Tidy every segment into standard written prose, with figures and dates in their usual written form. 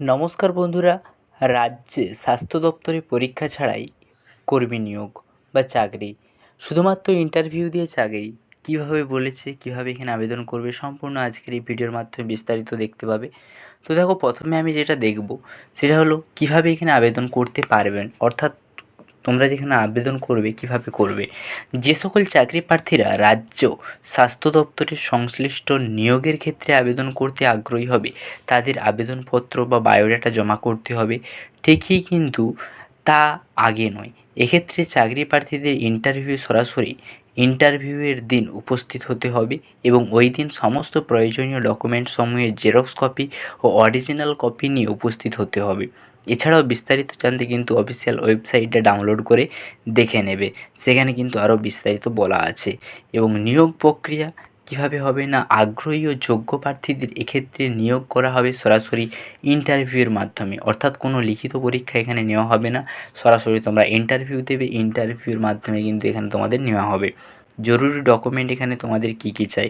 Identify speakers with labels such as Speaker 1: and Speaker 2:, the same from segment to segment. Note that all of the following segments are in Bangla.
Speaker 1: নমস্কার বন্ধুরা। রাজ্যে স্বাস্থ্য দপ্তরে পরীক্ষা ছাড়াই কর্মী নিয়োগ বা চাকরি, শুধুমাত্র ইন্টারভিউ দিয়ে চাকরি কীভাবে বলেছে, কীভাবে এখানে আবেদন করবে, সম্পূর্ণ আজকের এই ভিডিওর মাধ্যমে বিস্তারিত দেখতে পাবে। তো দেখো, প্রথমে আমি যেটা দেখব সেটা হলো কীভাবে এখানে আবেদন করতে পারবেন, অর্থাৎ তোমরা যেখানে আবেদন করবে কীভাবে করবে। যে সকল চাকরি প্রার্থীরা রাজ্য স্বাস্থ্য দপ্তরের সংশ্লিষ্ট নিয়োগের ক্ষেত্রে আবেদন করতে আগ্রহী হবে তাদের আবেদনপত্র বা বায়োডাটা জমা করতে হবে, ঠিকই, কিন্তু তা আগে নয়। এক্ষেত্রে চাকরি প্রার্থীদের সরাসরি ইন্টারভিউয়ের দিন উপস্থিত হতে হবে এবং ওই দিন সমস্ত প্রয়োজনীয় ডকুমেন্ট সমূহের জেরক্স কপি ও অরিজিনাল কপি নিয়ে উপস্থিত হতে হবে। এছাড়াও বিস্তারিত জানতে কিন্তু অফিসিয়াল ওয়েবসাইটটা ডাউনলোড করে দেখে নেবে, সেখানে কিন্তু আরও বিস্তারিত বলা আছে। এবং নিয়োগ প্রক্রিয়া কীভাবে হবে না, আগ্রহী ও যোগ্য প্রার্থীদের এক্ষেত্রে নিয়োগ করা হবে সরাসরি ইন্টারভিউয়ের মাধ্যমে, অর্থাৎ কোনো লিখিত পরীক্ষা এখানে নেওয়া হবে না, সরাসরি তোমরা ইন্টারভিউ দেবে, ইন্টারভিউর মাধ্যমে কিন্তু এখানে তোমাদের নেওয়া হবে। জরুরি ডকুমেন্ট এখানে তোমাদের কী কী চাই,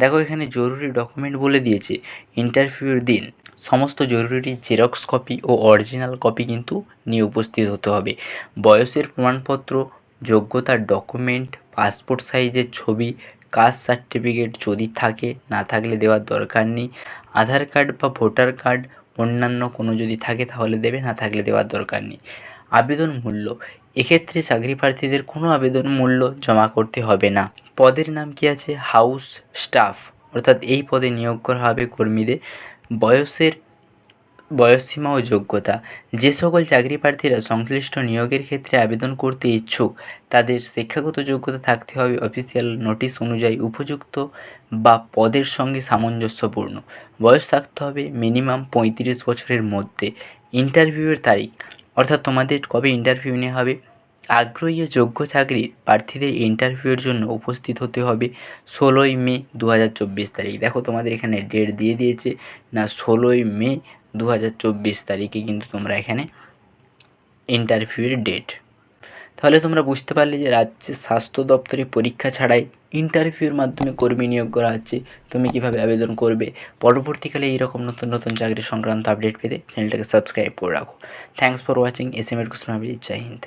Speaker 1: দেখো এখানে জরুরি ডকুমেন্ট বলে দিয়েছে। ইন্টারভিউর দিন সমস্ত জরুরি জেরক্স কপি ও অরিজিনাল কপি কিন্তু নিয়ে উপস্থিত হতে হবে। বয়সের প্রমাণপত্র, যোগ্যতার ডকুমেন্ট, পাসপোর্ট সাইজের ছবি, কাস্ট সার্টিফিকেট যদি থাকে, না থাকলে দেওয়ার দরকার নেই। আধার কার্ড বা ভোটার কার্ড অন্যান্য কোনো যদি থাকে তাহলে দেবে, না থাকলে দেওয়ার দরকার নেই। আবেদন মূল্য, এক্ষেত্রে চাকরি প্রার্থীদের কোনো আবেদন মূল্য জমা করতে হবে না। পদের নাম কি আছে, হাউস স্টাফ, অর্থাৎ এই পদে নিয়োগ করা হবে কর্মীদের। বয়সসীমা ও যোগ্যতা, যে সকল চাকরি প্রার্থীরা সংশ্লিষ্ট নিয়োগের ক্ষেত্রে আবেদন করতে ইচ্ছুক তাদের শিক্ষাগত যোগ্যতা থাকতে হবে অফিসিয়াল নোটিশ অনুযায়ী উপযুক্ত বা পদের সঙ্গে সামঞ্জস্যপূর্ণ। বয়স থাকতে হবে মিনিমাম 35 বছরের মধ্যে। ইন্টারভিউয়ের তারিখ, অর্থাৎ তোমাদের কবে ইন্টারভিউ নেওয়া হবে। আগ্রহী ও যোগ্য চাকরির প্রার্থীদের ইন্টারভিউয়ের জন্য উপস্থিত হতে হবে 16ই মে 2024 তারিখ। দেখো তোমাদের এখানে ডেট দিয়ে দিয়েছে না, 16ই মে 2024 তারিখে কিন্তু তোমরা এখানে ইন্টারভিউয়ের ডেট। তাহলে তোমরা বুঝতে পারলে যে রাজ্যে স্বাস্থ্য দপ্তরে পরীক্ষা ছাড়াই ইন্টারভিউর মাধ্যমে কর্মী নিয়োগ করা হচ্ছে। তুমি কীভাবে আবেদন করবে, পরবর্তীকালে এইরকম নতুন নতুন চাকরি সংক্রান্ত আপডেট পেতে চ্যানেলটাকে সাবস্ক্রাইব করে রাখো। Thanks for watching. S M এর কুসুম। জয় হিন্দ।